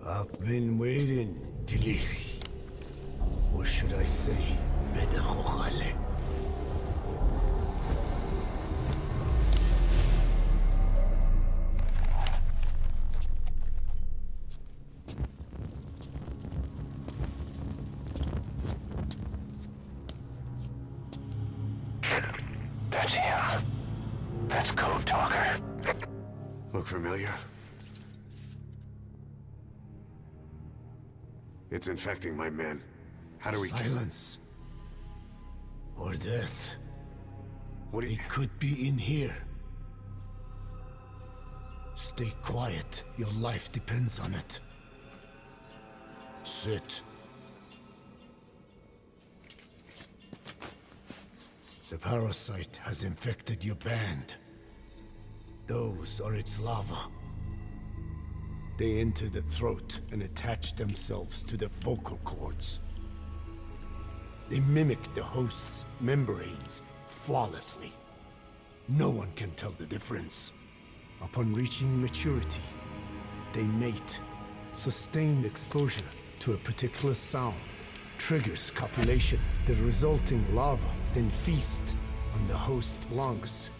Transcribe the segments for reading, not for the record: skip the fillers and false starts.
I've been waiting, Tilly. Or should I say, Bedachokhale. That's him. That's Code Talker. Look familiar? It's infecting my men. How do we... Silence. Or death. What do you... It could be in here. Stay quiet. Your life depends on it. Sit. The parasite has infected your band. Those are its larvae. They enter the throat and attach themselves to the vocal cords. They mimic the host's membranes flawlessly. No one can tell the difference. Upon reaching maturity, they mate. Sustained exposure to a particular sound triggers copulation. The resulting larva then feast on the host lungs,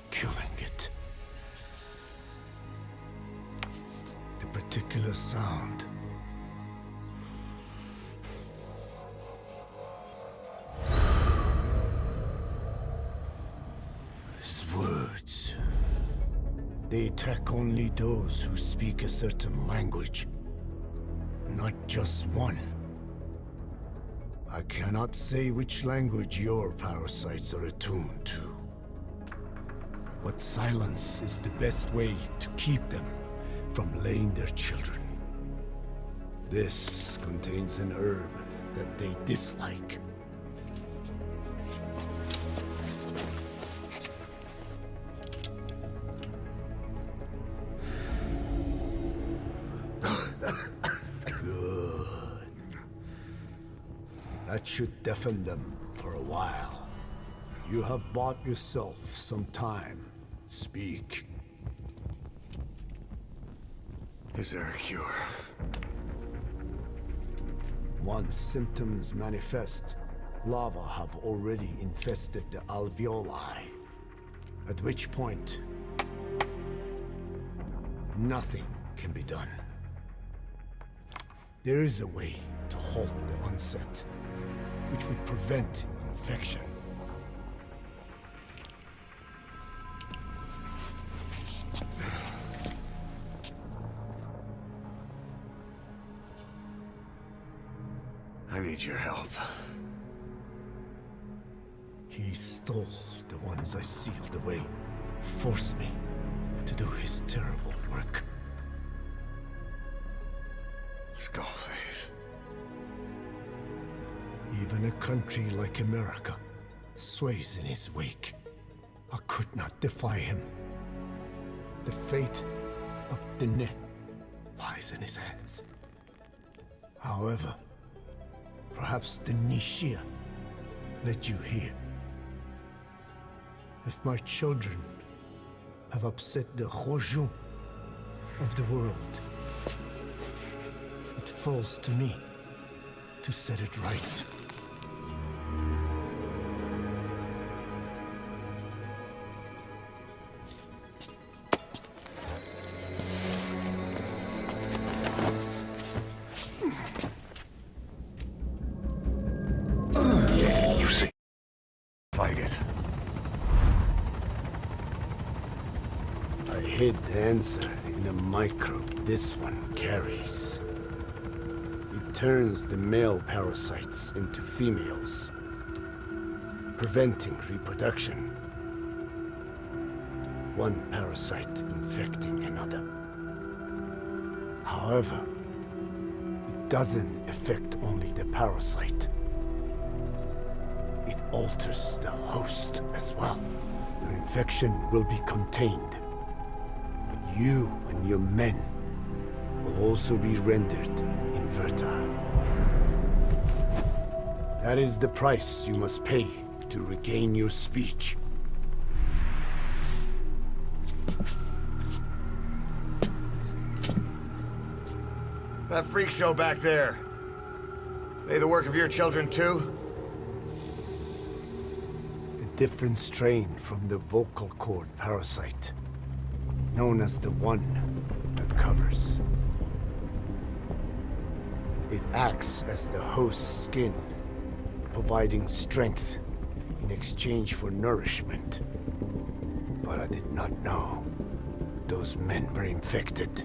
killing it. The particular sound is words. They attack only those who speak a certain language, not just one. I cannot say which language your parasites are attuned to. But silence is the best way to keep them from laying their children. This contains an herb that they dislike. Good. That should deafen them for a while. You have bought yourself some time. Speak. Is there a cure? Once symptoms manifest, larvae have already infested the alveoli. At which point, nothing can be done. There is a way to halt the onset, which would prevent infection. I need your help. He stole the ones I sealed away, forced me to do his terrible work. Skullface. Even a country like America sways in his wake. I could not defy him. The fate of Dene lies in his hands. However, perhaps the Nishia led you here. If my children have upset the Khojun of the world, it falls to me to set it right. Fight it. I hid the answer in a microbe this one carries. It turns the male parasites into females, preventing reproduction. One parasite infecting another. However, it doesn't affect only the parasite. It alters the host as well. Your infection will be contained, but you and your men will also be rendered infertile. That is the price you must pay to regain your speech. That freak show back there. They the work of your children too? A different strain from the vocal cord parasite, known as the One that covers. It acts as the host's skin, providing strength in exchange for nourishment. But I did not know those men were infected.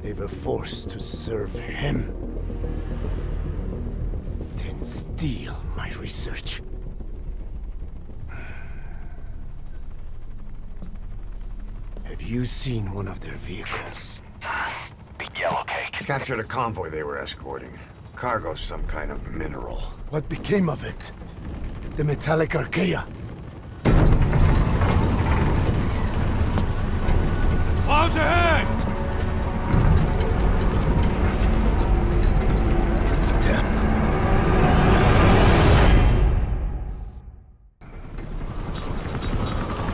They were forced to serve him, then steal my research. Have you seen one of their vehicles? The yellow cake. Captured a convoy they were escorting. Cargo's some kind of mineral. What became of it? The metallic archaea? Clouds ahead! It's them.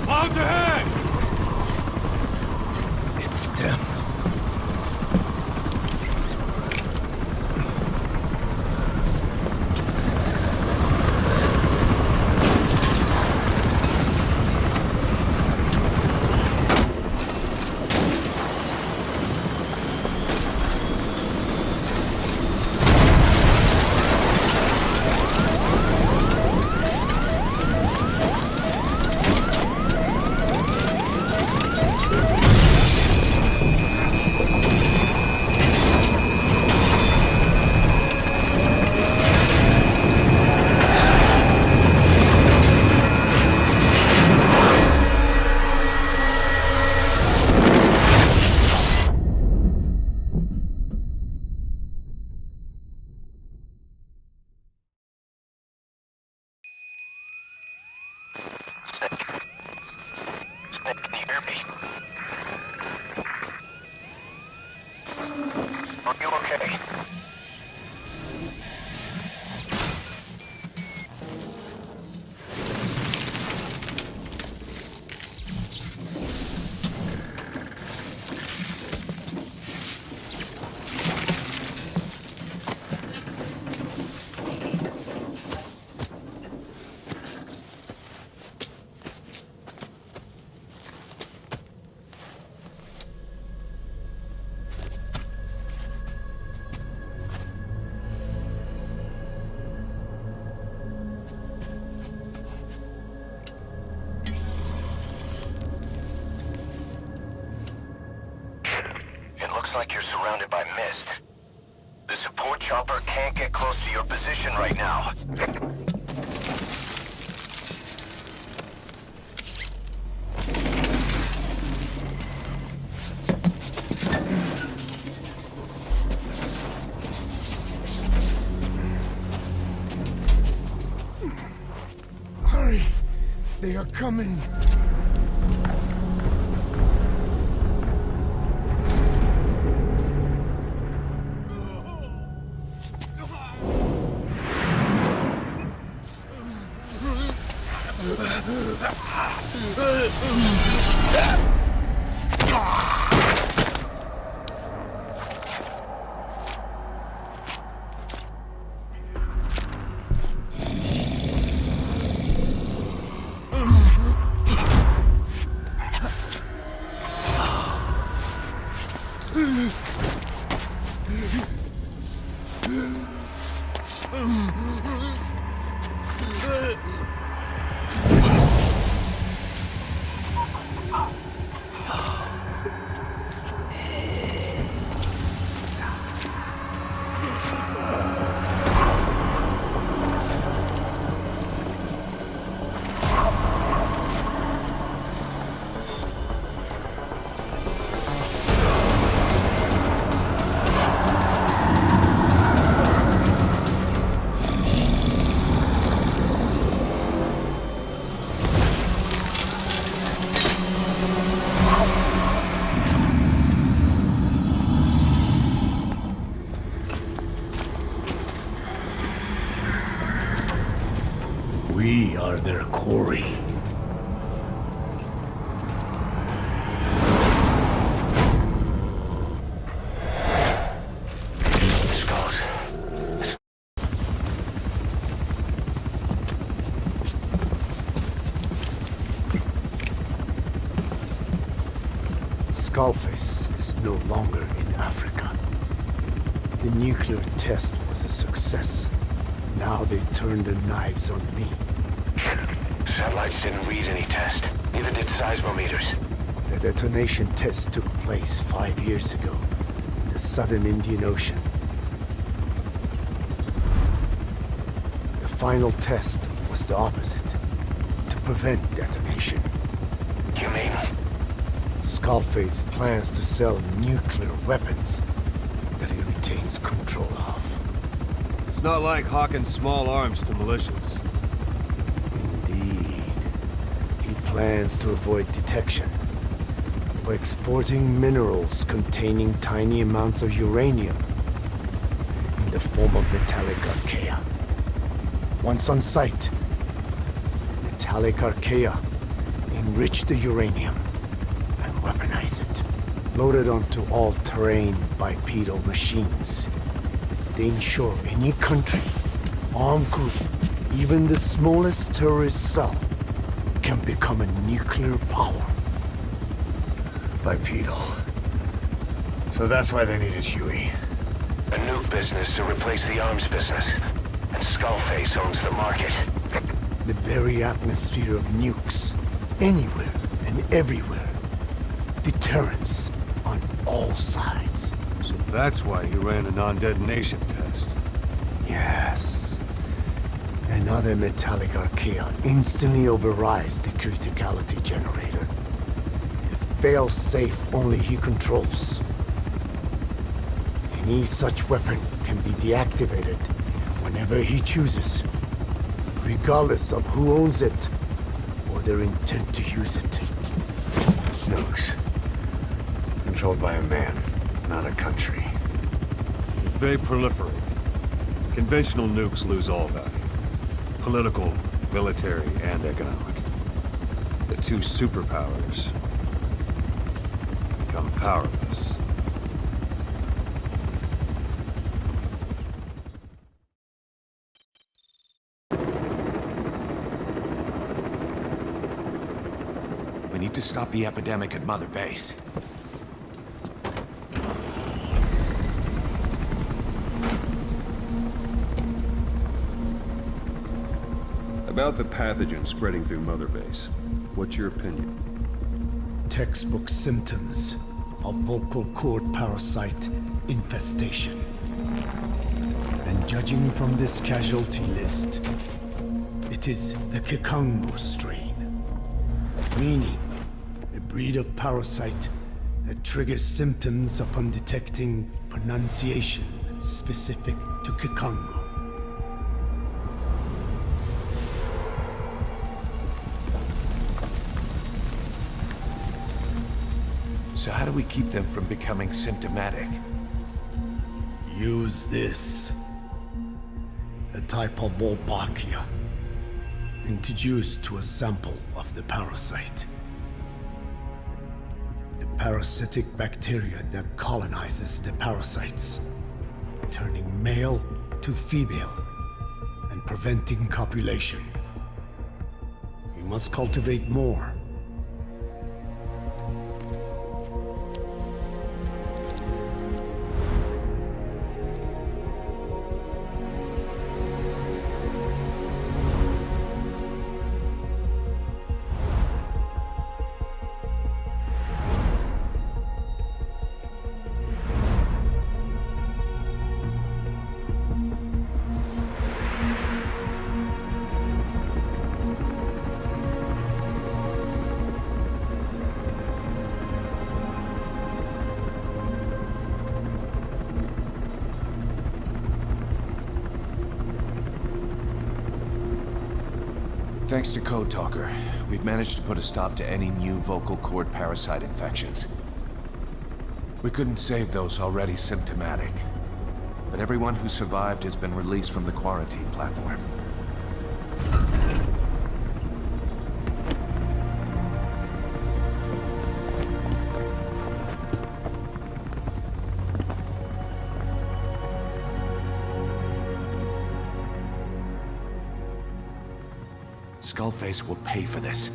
Clouds ahead! It's them. Snake, can you hear me? Are you okay? Looks like you're surrounded by mist. The support chopper can't get close to your position right now. Hurry! They are coming! We are their quarry. Skullface is no longer in Africa. The nuclear test was a success. Now they turned their knives on me. Satellites didn't read any test. Neither did seismometers. The detonation test took place 5 years ago in the southern Indian Ocean. The final test was the opposite, to prevent detonation. You mean? Skullface plans to sell nuclear weapons that he retains control of. It's not like hawking small arms to militias. Indeed. He plans to avoid detection by exporting minerals containing tiny amounts of uranium in the form of metallic archaea. Once on site, the metallic archaea enrich the uranium and weaponize it. Loaded onto all-terrain bipedal machines, they ensure any country, armed group, even the smallest terrorist cell, can become a nuclear power. Bipedal. So that's why they needed Huey. A nuke business to replace the arms business. And Skullface owns the market. The very atmosphere of nukes, anywhere and everywhere. Deterrence on all sides. So that's why he ran a non-detonation test. Yes. Another metallic archaea instantly overrides the criticality generator. A fail-safe only he controls. Any such weapon can be deactivated whenever he chooses, regardless of who owns it or their intent to use it. Nukes. Controlled by a man, not a country. If they proliferate, conventional nukes lose all value. Political, military, and economic. The two superpowers become powerless. We need to stop the epidemic at Mother Base. About the pathogen spreading through Mother Base, what's your opinion? Textbook symptoms of vocal cord parasite infestation. And judging from this casualty list, it is the Kikongo strain. Meaning, a breed of parasite that triggers symptoms upon detecting pronunciation specific to Kikongo. So how do we keep them from becoming symptomatic? Use this. A type of Wolbachia, introduced to a sample of the parasite. A parasitic bacteria that colonizes the parasites, turning male to female and preventing copulation. We must cultivate more. Thanks to Code Talker, we've managed to put a stop to any new vocal cord parasite infections. We couldn't save those already symptomatic, but everyone who survived has been released from the quarantine platform. Skullface will pay for this.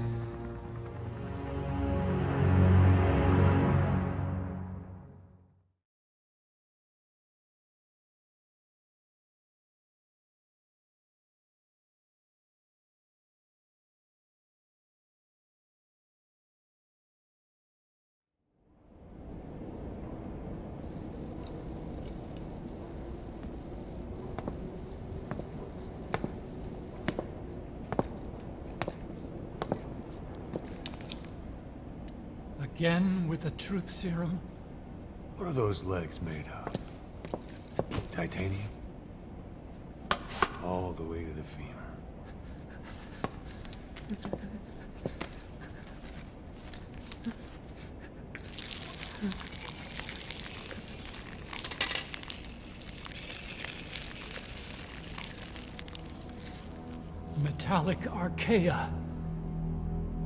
Again with the truth serum? What are those legs made of? Titanium? All the way to the femur. Metallic archaea.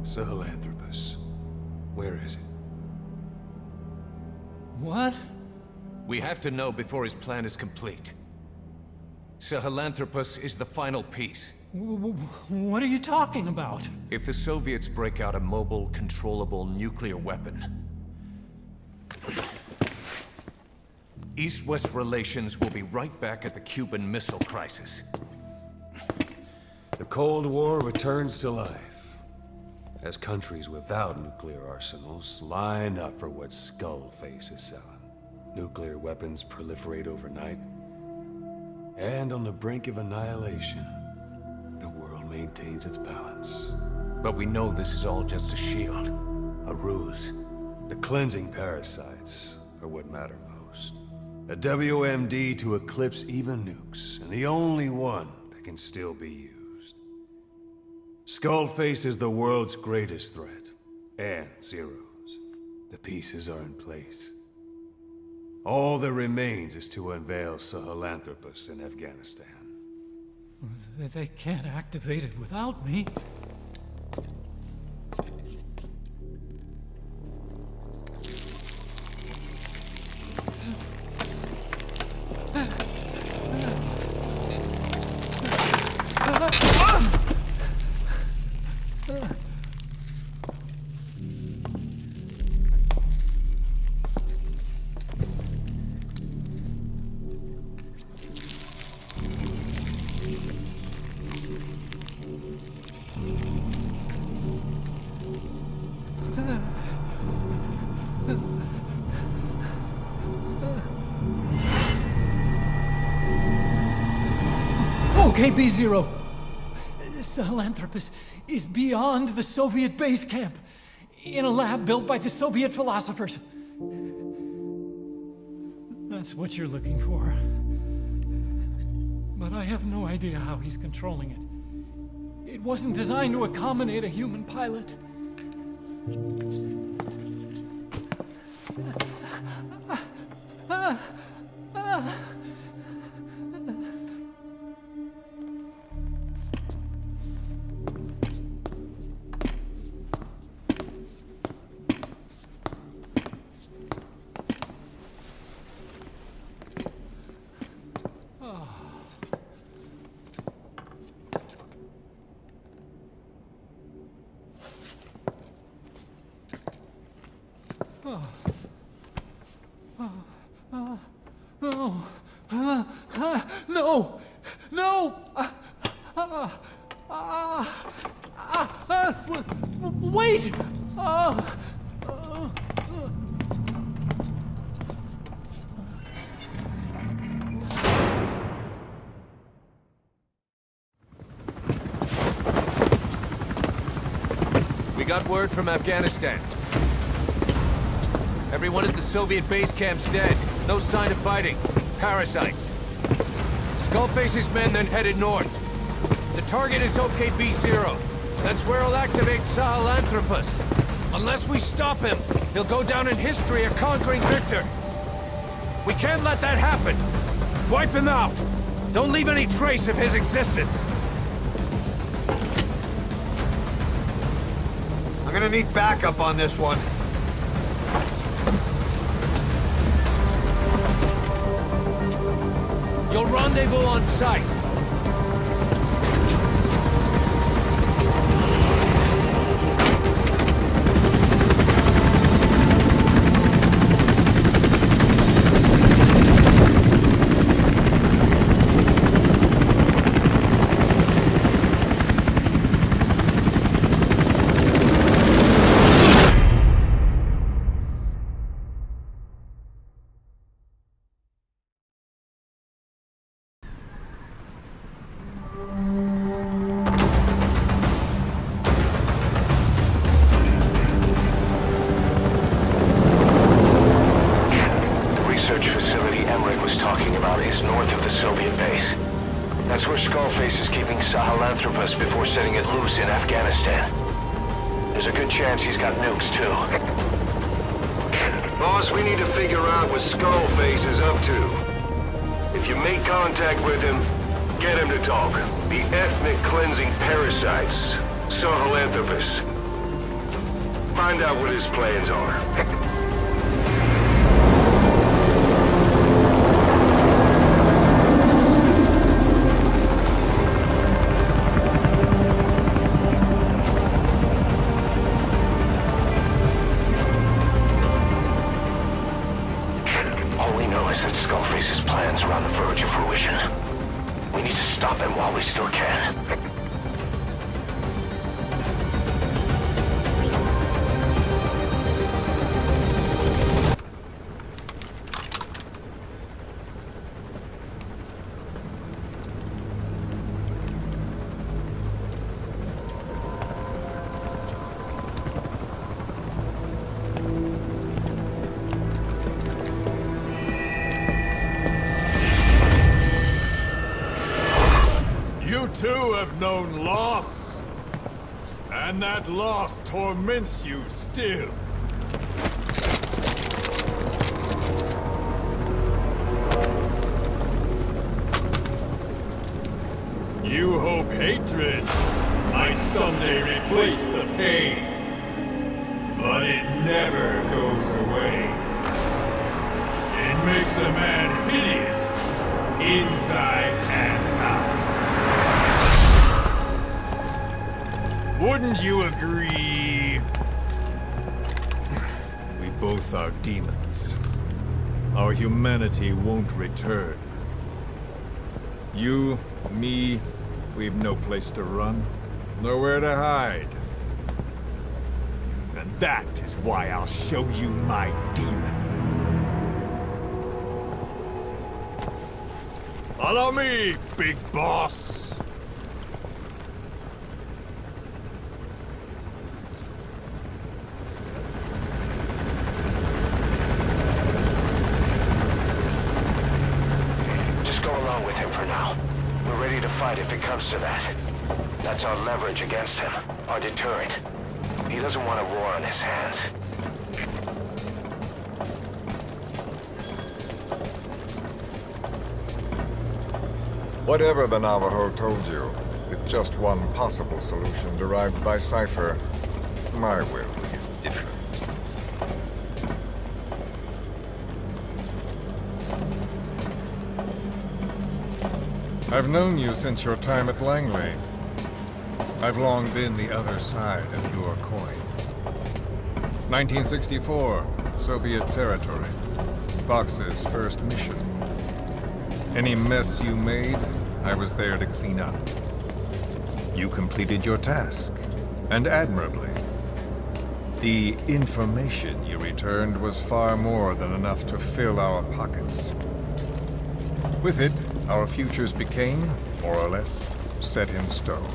Sahelanthropus. Where is it? What? We have to know before his plan is complete. Sahelanthropus is the final piece. What are you talking about? If the Soviets break out a mobile, controllable nuclear weapon, East-West relations will be right back at the Cuban Missile Crisis. The Cold War returns to life, as countries without nuclear arsenals line up for what Skullface is selling. Nuclear weapons proliferate overnight, and on the brink of annihilation, the world maintains its balance. But we know this is all just a shield, a ruse. The cleansing parasites are what matter most. A WMD to eclipse even nukes, and the only one that can still be used. Skullface is the world's greatest threat, and Zero's. The pieces are in place. All that remains is to unveil Sahelanthropus in Afghanistan. They can't activate it without me. Okay, B-Zero. Sahelanthropus is beyond the Soviet base camp, in a lab built by the Soviet philosophers. That's what you're looking for. But I have no idea how he's controlling it. It wasn't designed to accommodate a human pilot. No! No! Wait! We got word from Afghanistan. Everyone at the Soviet base camp's dead. No sign of fighting. Parasites. Skullface's men then headed north. The target is OKB-0. That's where he'll activate Sahelanthropus. Unless we stop him, he'll go down in history a conquering victor. We can't let that happen. Wipe him out. Don't leave any trace of his existence. I'm gonna need backup on this one. You'll rendezvous on site. Skullface is keeping Sahelanthropus before setting it loose in Afghanistan. There's a good chance he's got nukes, too. Boss, we need to figure out what Skullface is up to. If you make contact with him, get him to talk. The ethnic cleansing parasites, Sahelanthropus. Find out what his plans are. All we know is that Skullface's plans are on the verge of fruition. We need to stop him while we still can. You too have known loss. And that loss torments you still. You hope hatred might someday replace the pain. But it never goes away. It makes a man hideous, inside and out. Wouldn't you agree? We both are demons. Our humanity won't return. You, me, we've no place to run, nowhere to hide. And that is why I'll show you my demon. Follow me, big boss! With him for now. We're ready to fight if it comes to that. That's our leverage against him, our deterrent. He doesn't want a war on his hands. Whatever the Navajo told you, with just one possible solution derived by Cypher, my will is different. I've known you since your time at Langley. I've long been the other side of your coin. 1964, Soviet territory. Fox's first mission. Any mess you made, I was there to clean up. You completed your task, and admirably. The information you returned was far more than enough to fill our pockets. With it, our futures became, more or less, set in stone.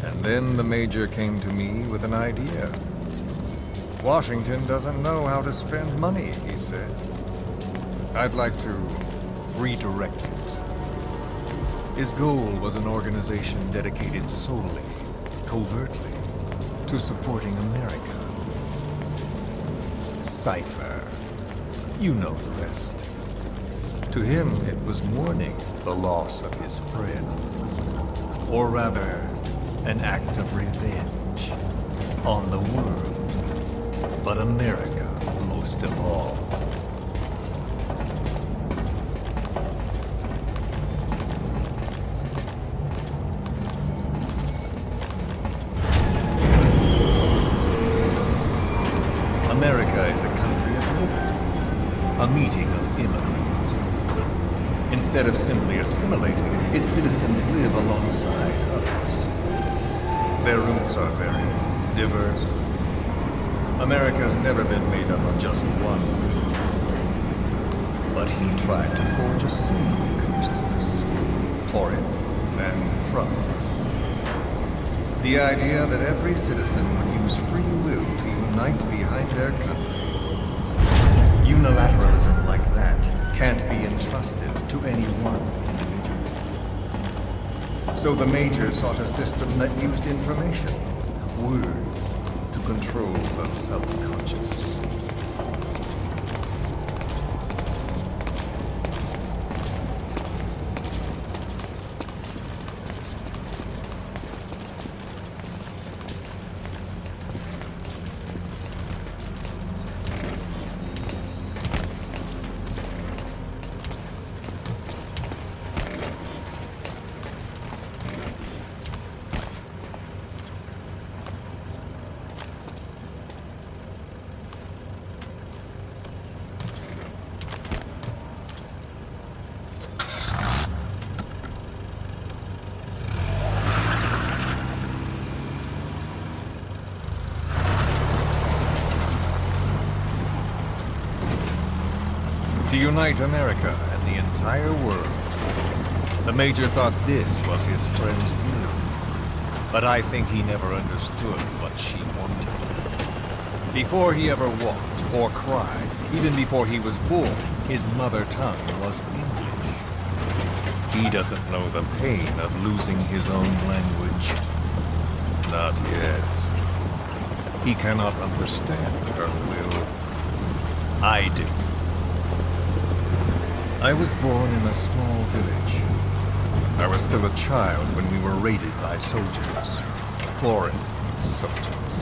And then the Major came to me with an idea. Washington doesn't know how to spend money, he said. I'd like to redirect it. His goal was an organization dedicated solely, covertly, to supporting America. Cypher. You know the rest. To him, it was mourning the loss of his friend. Or rather, an act of revenge on the world, but America most of all. America is a country of liberty, a meeting of immigrants. Instead of simply assimilating, its citizens live alongside others. Their roots are varied, diverse. America's never been made up of just one group. But he tried to forge a single consciousness for it than from it. The idea that every citizen would use free will to unite behind their country. Unilateralism like that can't be entrusted to any one individual. So the Major sought a system that used information, words, to control the subconscious. To unite America and the entire world. The Major thought this was his friend's will. But I think he never understood what she wanted. Before he ever walked or cried, even before he was born, his mother tongue was English. He doesn't know the pain of losing his own language. Not yet. He cannot understand her will. I do. I was born in a small village. I was still a child when we were raided by soldiers. Foreign soldiers.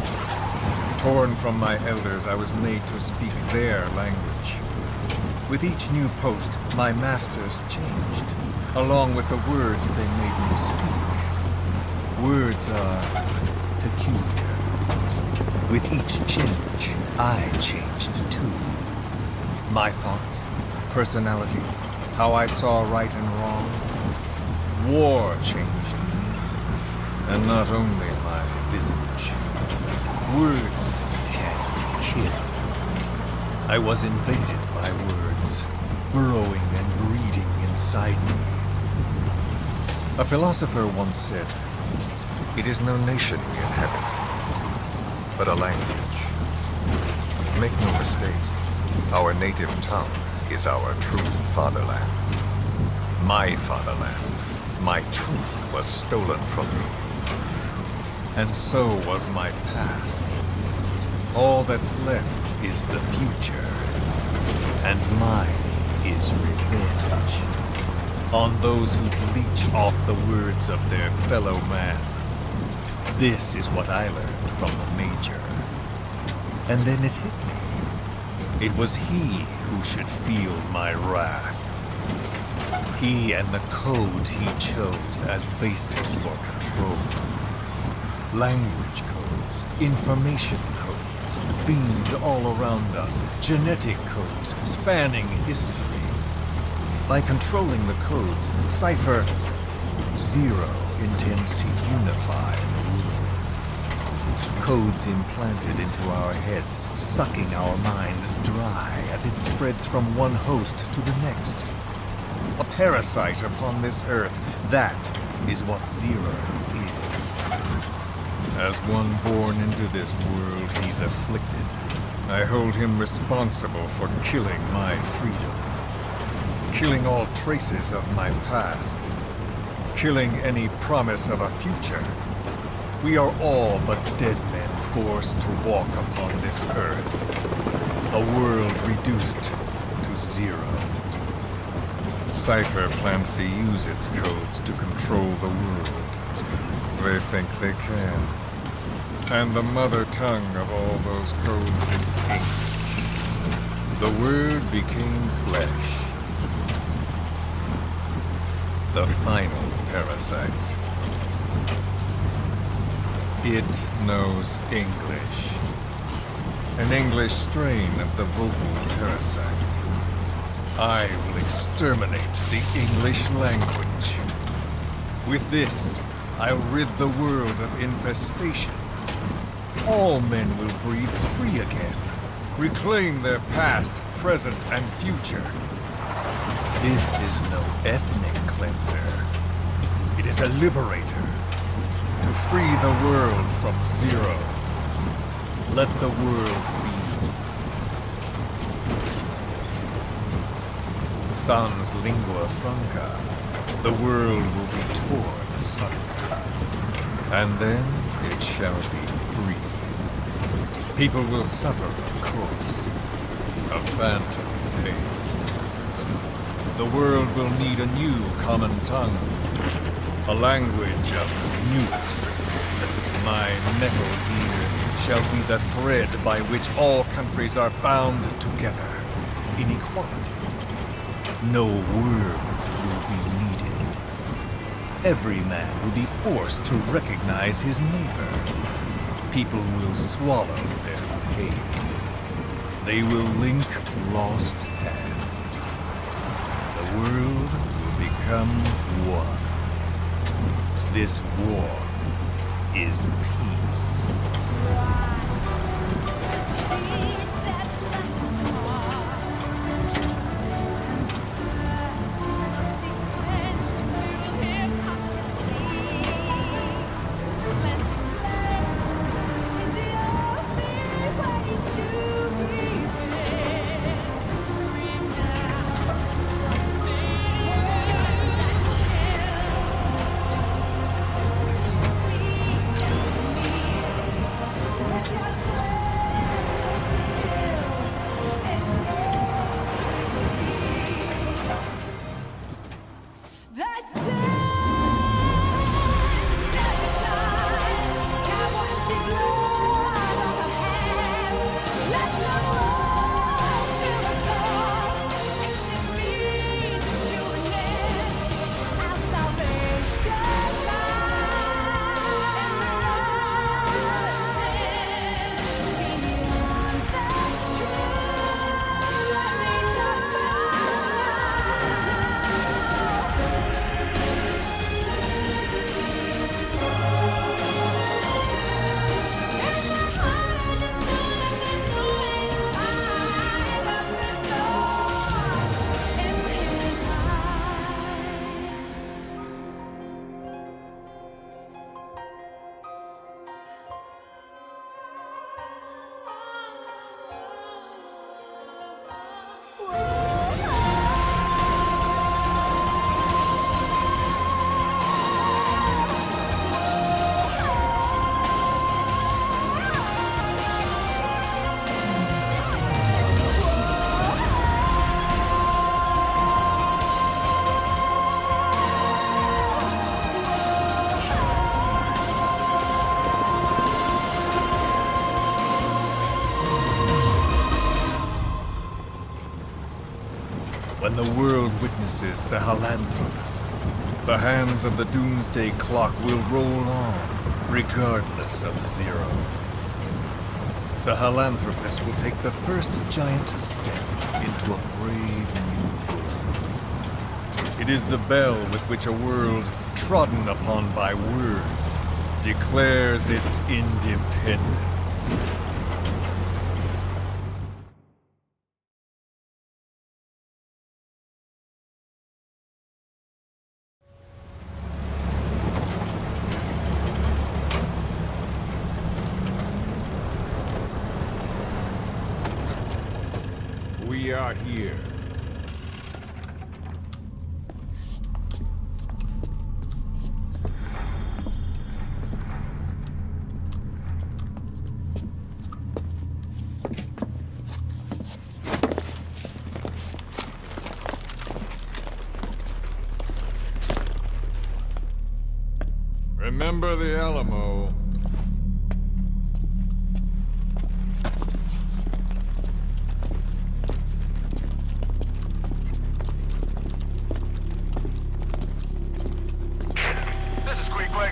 Torn from my elders, I was made to speak their language. With each new post, my masters changed, along with the words they made me speak. Words are peculiar. With each change, I changed too. My thoughts, personality, how I saw right and wrong. War changed me, and not only my visage. Words can kill. I was invaded by words, burrowing and breeding inside me. A philosopher once said, "It is no nation we inhabit, but a language." Make no mistake, our native tongue is our true fatherland. My fatherland. My truth was stolen from me. And so was my past. All that's left is the future. And mine is revenge. On those who bleach off the words of their fellow man. This is what I learned from the Major. And then it hit me. It was he who should feel my wrath. He and the code he chose as basis for control. Language codes, information codes, beamed all around us, genetic codes spanning history. By controlling the codes, Cypher Zero intends to unify the world. Codes implanted into our heads, sucking our minds dry as it spreads from one host to the next. A parasite upon this earth, that is what Zero is. As one born into this world, he's afflicted. I hold him responsible for killing my freedom. Killing all traces of my past. Killing any promise of a future. We are all but dead men forced to walk upon this earth. A world reduced to zero. Cypher plans to use its codes to control the world. They think they can. And the mother tongue of all those codes is ink. The word became flesh. The final parasite. It knows English. An English strain of the vocal parasite. I will exterminate the English language. With this, I'll rid the world of infestation. All men will breathe free again, reclaim their past, present, and future. This is no ethnic cleanser. It is a liberator. To free the world from Zero. Let the world be. Sans lingua franca. The world will be torn asunder. And then it shall be free. People will suffer, of course. A phantom pain. The world will need a new common tongue. A language of nukes. My metal gears shall be the thread by which all countries are bound together. In equality. No words will be needed. Every man will be forced to recognize his neighbor. People will swallow their pain. They will link lost hands. The world will become one. This war is peace. When the world witnesses Sahelanthropus, the hands of the Doomsday Clock will roll on, regardless of Zero. Sahelanthropus will take the first giant step into a brave new world. It is the bell with which a world trodden upon by words declares its independence. We are here. Remember the Alamo.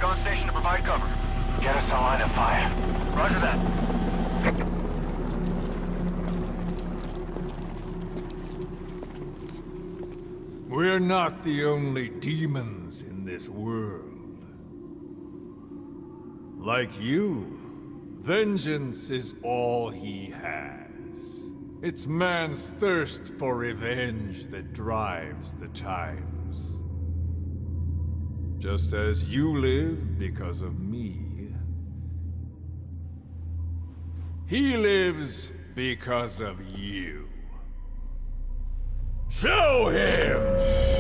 On station to provide cover. Get us a line of fire. Roger that. We're not the only demons in this world. Like you, vengeance is all he has. It's man's thirst for revenge that drives the times. Just as you live because of me, he lives because of you. Show him!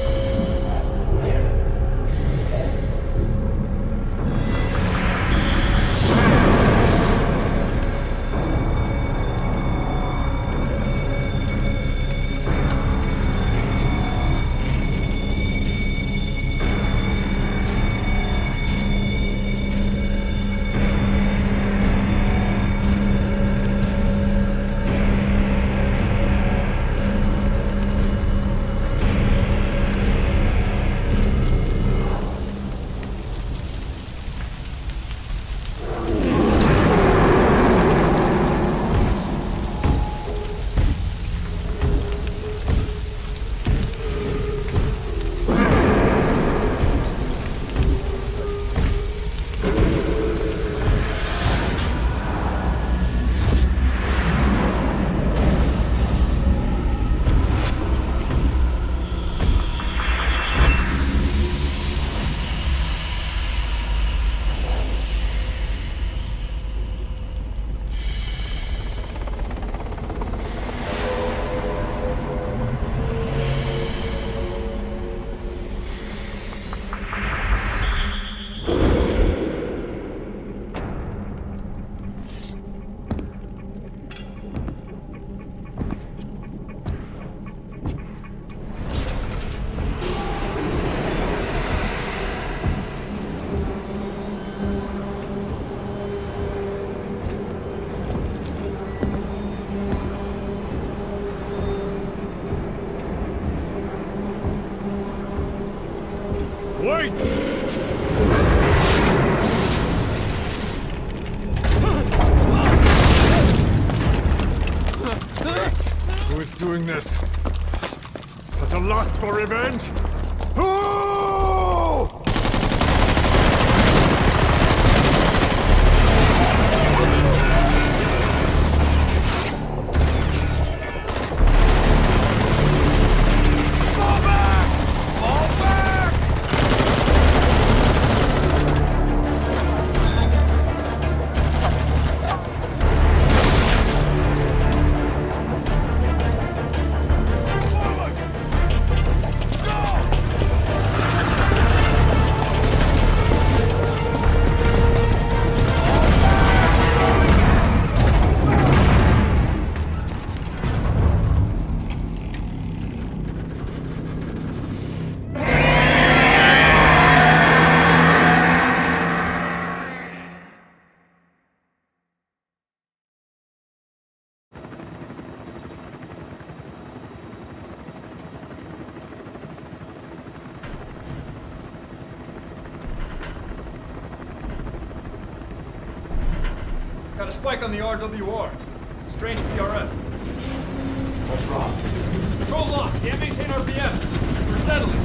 Wait! Who is doing this? Such a lust for revenge? Who? Got a spike on the RWR. Strange PRF. What's wrong? Control lost. Can't maintain RPM. We're settling.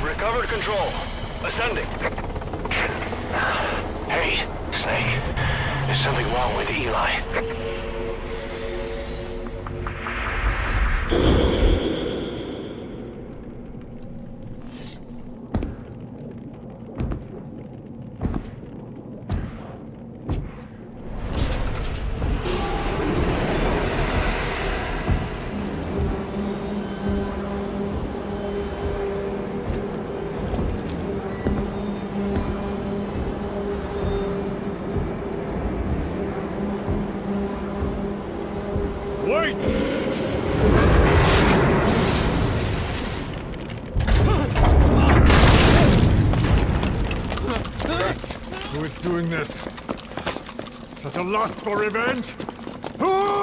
Recovered control. Ascending. Hey, Snake. There's something wrong with Eli. Wait! doing this? Such a lust for revenge? Ooh!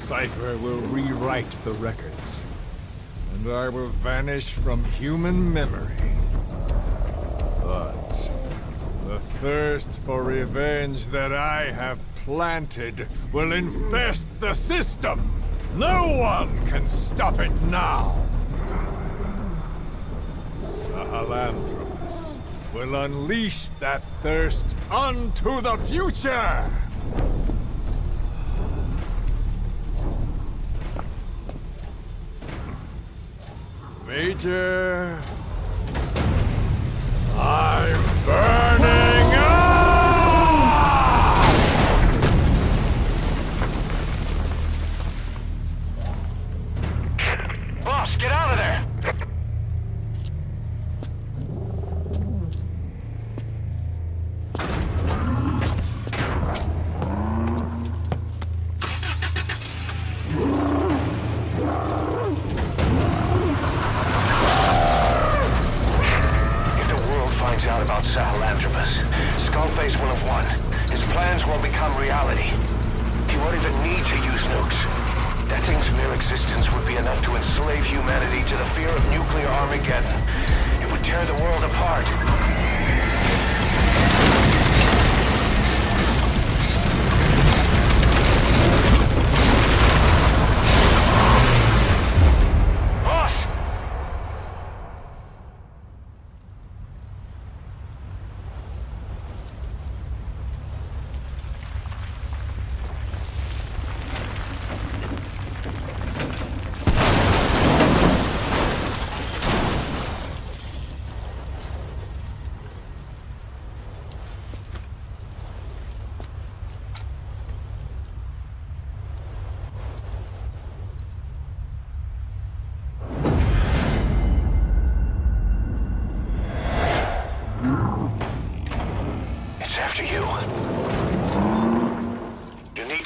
Cypher will rewrite the records. and I will vanish from human memory. But the thirst for revenge that I have planted will infest the system. No one can stop it now. Sahelanthropus will unleash that thirst onto the future! Major... I'm burning up! Boss, get out of there! Out about Sahelanthropus. Skullface will have won. His plans will become reality. He won't even need to use nukes. That thing's mere existence would be enough to enslave humanity to the fear of nuclear Armageddon. It would tear the world apart.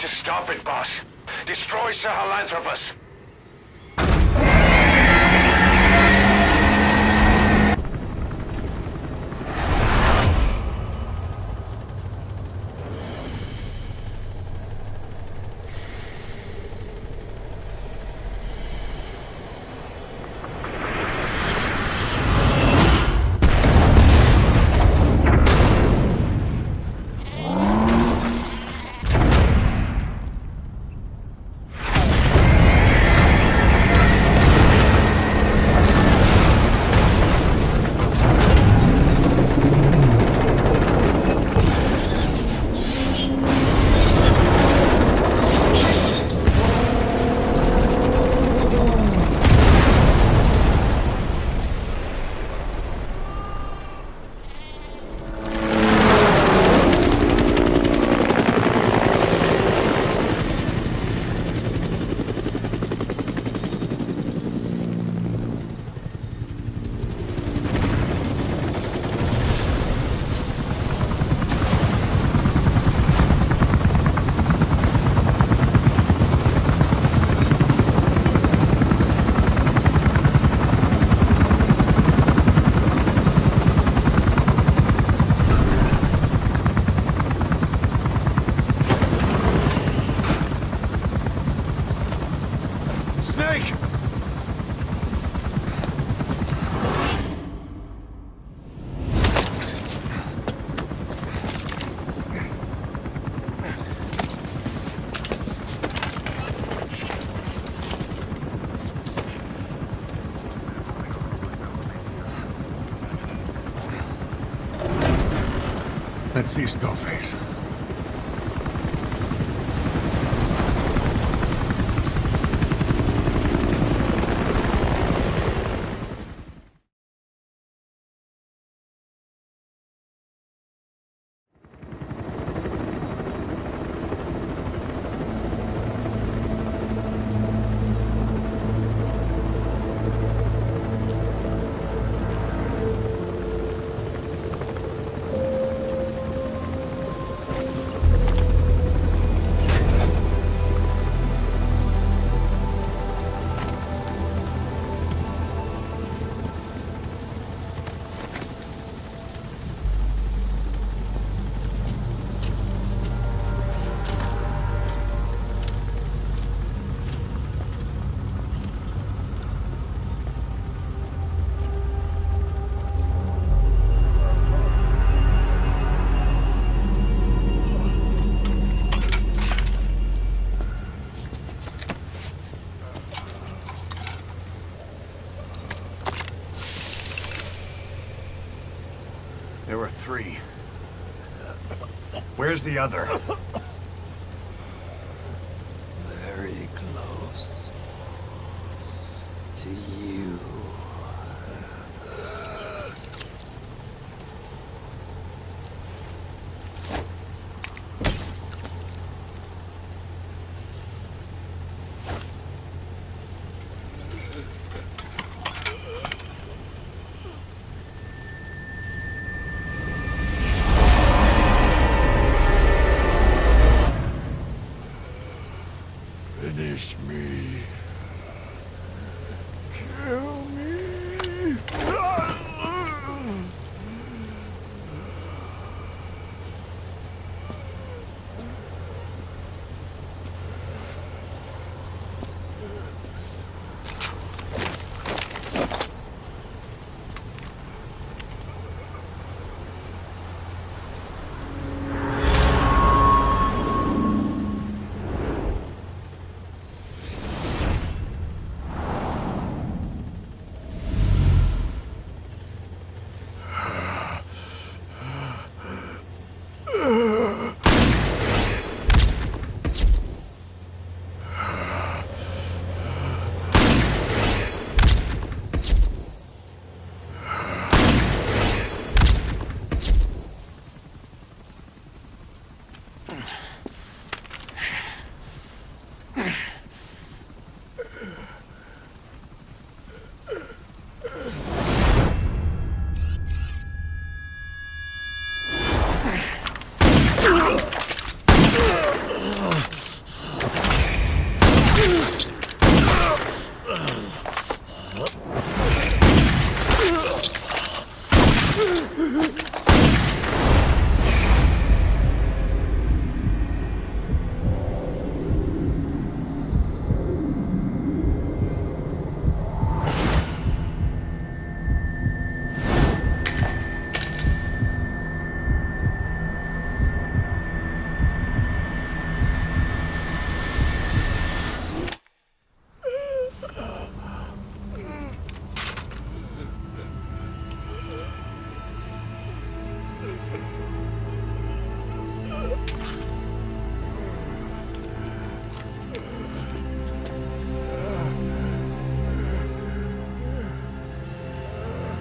Stop it, boss. Destroy Sahelanthropus. Let's see Skullface. There were 3. Where's the other? Very close to you. Finish me. Kill me.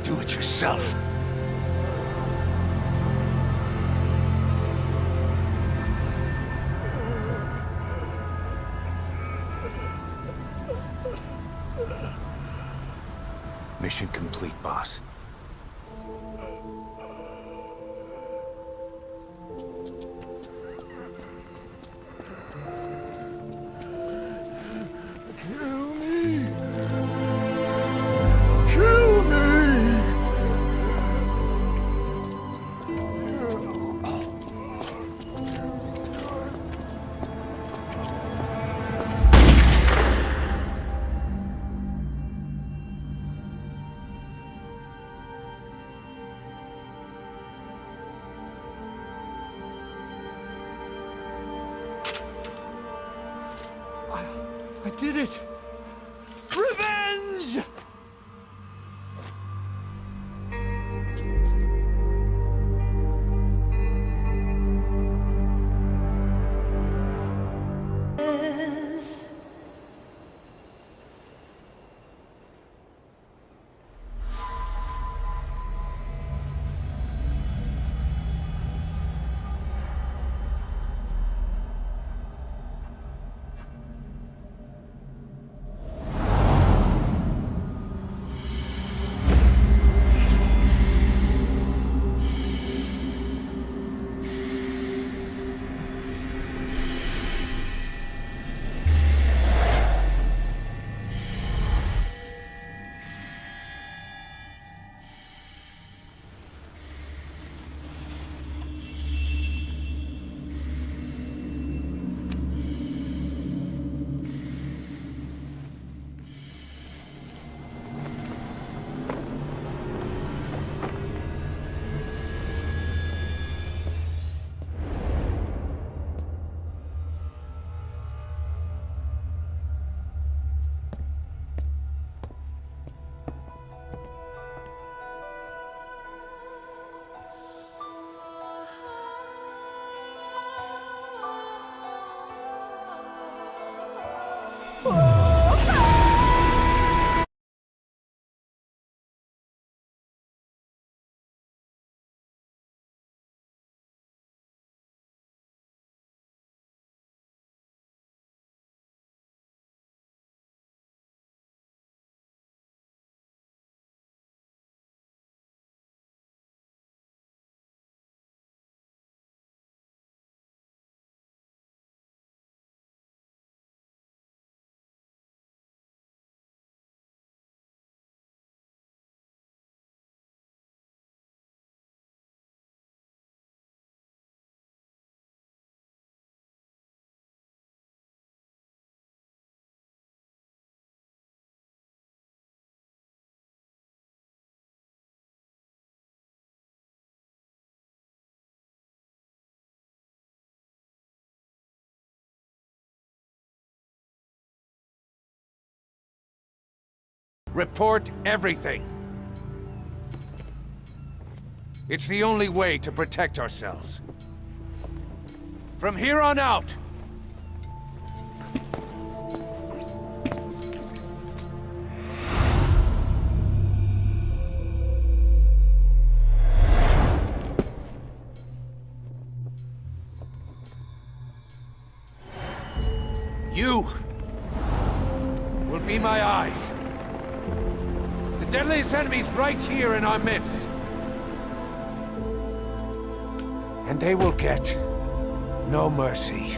Do it yourself. Mission complete, boss. Kill me. Kill me. I did it! Revenge! Report everything. It's the only way to protect ourselves. From here on out, you will be my eyes. The deadliest enemy's right here in our midst. And they will get no mercy.